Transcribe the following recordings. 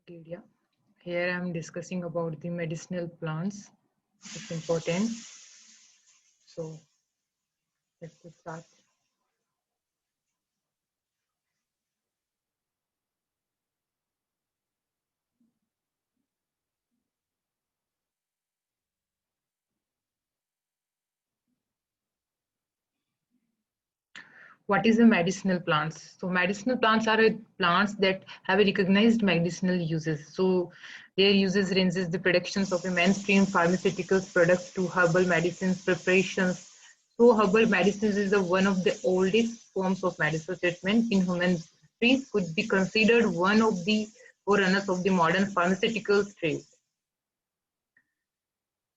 Wikipedia. Here I am discussing about the medicinal plants. It's important. So let's start. What is the medicinal plants? So medicinal plants are plants that have a recognized medicinal uses. So their uses ranges the productions of a mainstream pharmaceuticals products to herbal medicines preparations. So herbal medicines is one of the oldest forms of medical treatment in human history, could be considered one of the forerunners of the modern pharmaceuticals trade.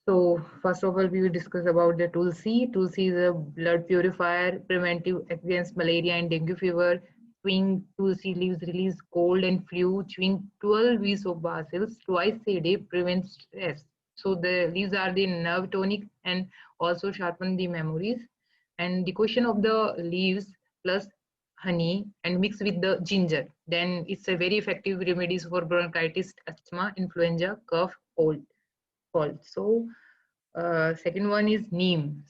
So first of all, we will discuss about the Tulsi. Tulsi is a blood purifier, preventive against malaria and dengue fever. Chewing Tulsi leaves release cold and flu. Chewing 12 leaves of basils twice a day prevents stress. So the leaves are the nerve tonic and also sharpen the memories. And decoction of the leaves plus honey and mix with the ginger. Then it's a very effective remedies for bronchitis, asthma, influenza, cough, cold. So second one is neem,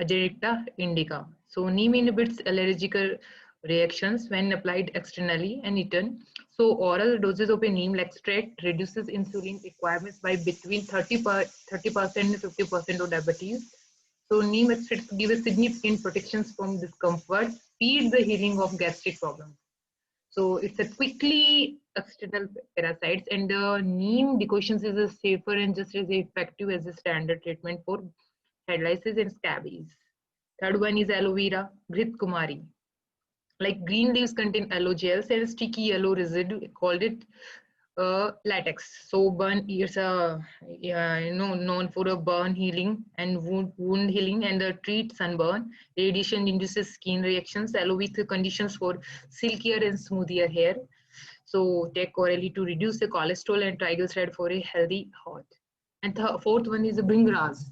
Agaricta indica. So neem inhibits allergical reactions when applied externally and eaten. So oral doses of a neem extract reduces insulin requirements by between 30% and 50% of diabetes. So neem extracts give a significant protections from discomfort, speed the healing of gastric problems. So it's a quickly external parasites, and the neem decoctions is a safer and just as effective as a standard treatment for head lice and scabies. Third one is aloe vera, Grit Kumari. Like green leaves contain aloe gels and sticky yellow residue called it latex. So burn it's a known for a burn healing and wound healing and treat sunburn. Radiation induces skin reactions along with the conditions for silkier and smoother hair. So take orally to reduce the cholesterol and triglyceride for a healthy heart. And the fourth one is the bringras.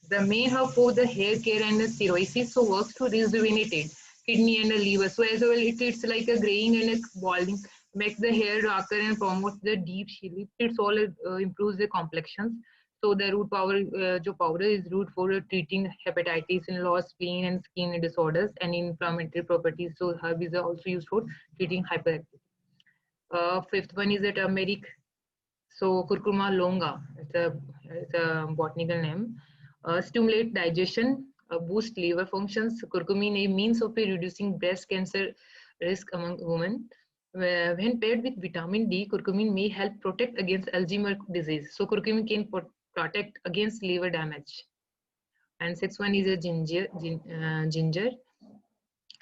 The main herb for the hair care and the cirrhosis, so works to rejuvenate it, kidney and the liver. So as well, it's like a graying and a balding, makes the hair darker and promotes the deep sleep. It's all improves the complexions. So the root power, जो powder is root for treating hepatitis and loss, spleen and skin disorders and inflammatory properties. So herb is also used for treating hyperactivity. Fifth one is the turmeric. So curcuma longa, it's a botanical name. Stimulate digestion, boost liver functions. Curcumin a means of reducing breast cancer risk among women. When paired with vitamin D, curcumin may help protect against Alzheimer's disease. So curcumin can protect against liver damage. And sixth one is a ginger.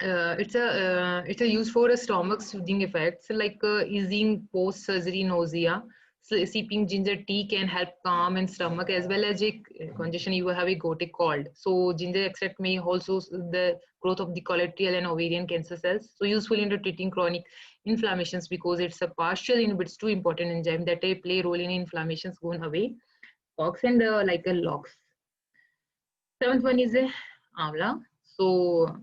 It's a use for a stomach soothing effects like easing post surgery nausea. So sipping ginger tea can help calm and stomach as well as a congestion you have a gothic cold. So ginger extract may also the growth of the colorectal and ovarian cancer cells. So useful in treating chronic inflammations because it's a partial inhibits two important enzymes that play a role in inflammations going away. Ox and like a locks. Seventh one is a amla. So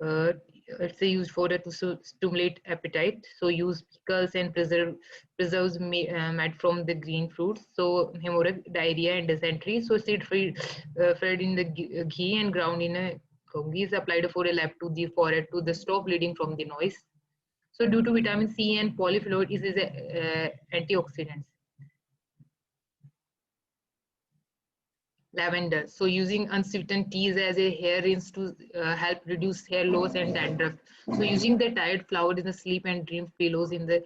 uh, it's used for to stimulate appetite. So use pickles and preserves made from the green fruits. So hemorrhage, diarrhea, and dysentery. So seed fried in the ghee and ground in a ghee is applied for a lap to the forehead to the stop bleeding from the noise. So due to vitamin C and polyphenol, it is a antioxidants. Lavender. So using unsweetened teas as a hair rinse to help reduce hair loss and dandruff. So using the tired flower in the sleep and dream pillows in the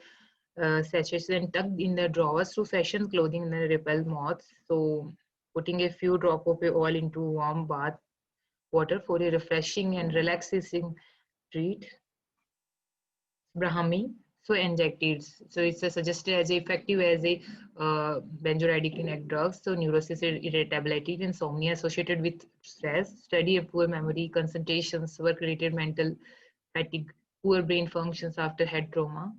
sachets and tucked in the drawers to fashion clothing and repel moths. So putting a few drop of oil into warm bath water for a refreshing and relaxing treat. Brahmi, so injected. So it's suggested as effective as a benzodiazepine drugs. So neurosis, irritability, insomnia associated with stress, study of poor memory, concentrations, work-related mental fatigue, poor brain functions after head trauma.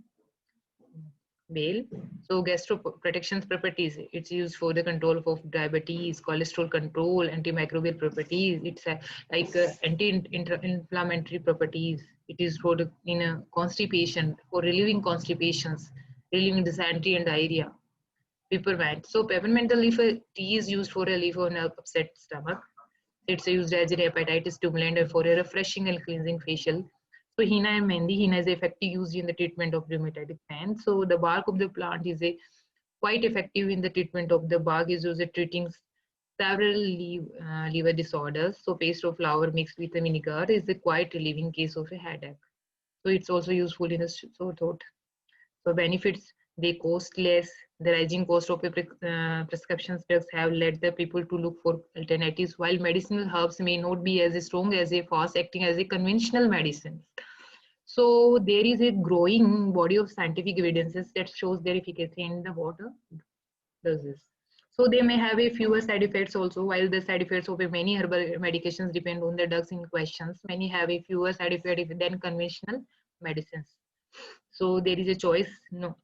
Bale. So gastroprotection properties. It's used for the control of diabetes, cholesterol control, antimicrobial properties. It's like anti-inflammatory properties. It is for in a constipation for relieving constipations relieving dysentery and diarrhea. Peppermint. So peppermint leaf tea is used for relief on an upset stomach. It's used as a hepatitis stimulant and for a refreshing and cleansing facial. So henna and mehendi. Henna is effective used in the treatment of rheumatic pain. So the bark of the plant is a quite effective in the treatment of the bark is used in treating several liver disorders. So paste of flower mixed with a vinegar is a quite relieving case of a headache. So it's also useful in a sore throat. So benefits, they cost less. The rising cost of prescription drugs have led the people to look for alternatives, while medicinal herbs may not be as strong as a fast acting as a conventional medicine. So there is a growing body of scientific evidences that shows their efficacy in the water doses. So they may have a fewer side effects also, while the side effects of many herbal medications depend on the drugs in questions. Many have a fewer side effects than conventional medicines. So there is a choice no,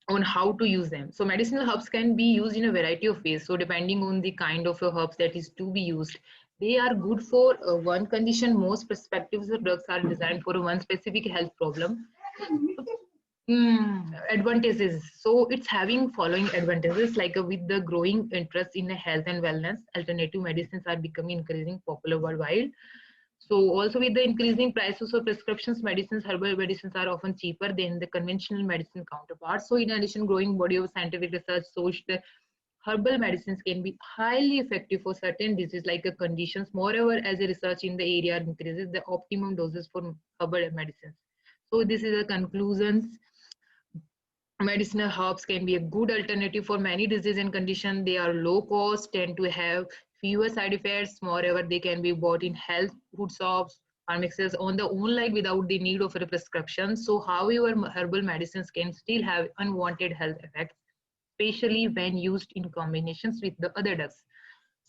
on how to use them. So medicinal herbs can be used in a variety of ways. So depending on the kind of herbs that is to be used, they are good for one condition. Most perspectives of drugs are designed for one specific health problem. Advantages. So it's having following advantages like with the growing interest in health and wellness, alternative medicines are becoming increasingly popular worldwide. So also with the increasing prices of prescriptions medicines, herbal medicines are often cheaper than the conventional medicine counterparts. So in addition, growing body of scientific research shows that herbal medicines can be highly effective for certain diseases like conditions. Moreover, as the research in the area increases, the optimum doses for herbal medicines. So this is the conclusions. Medicinal herbs can be a good alternative for many diseases and conditions. They are low cost, tend to have fewer side effects. Moreover, they can be bought in health food shops or mixes on the online without the need of a prescription. So, however, herbal medicines can still have unwanted health effects, especially when used in combinations with the other drugs.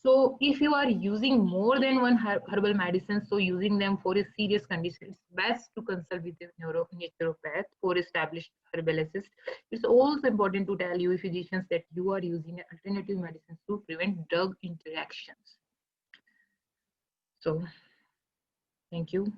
So if you are using more than one herbal medicine, so using them for a serious condition, it's best to consult with a naturopath or established herbalist. It's also important to tell you physicians that you are using alternative medicines to prevent drug interactions. So thank you.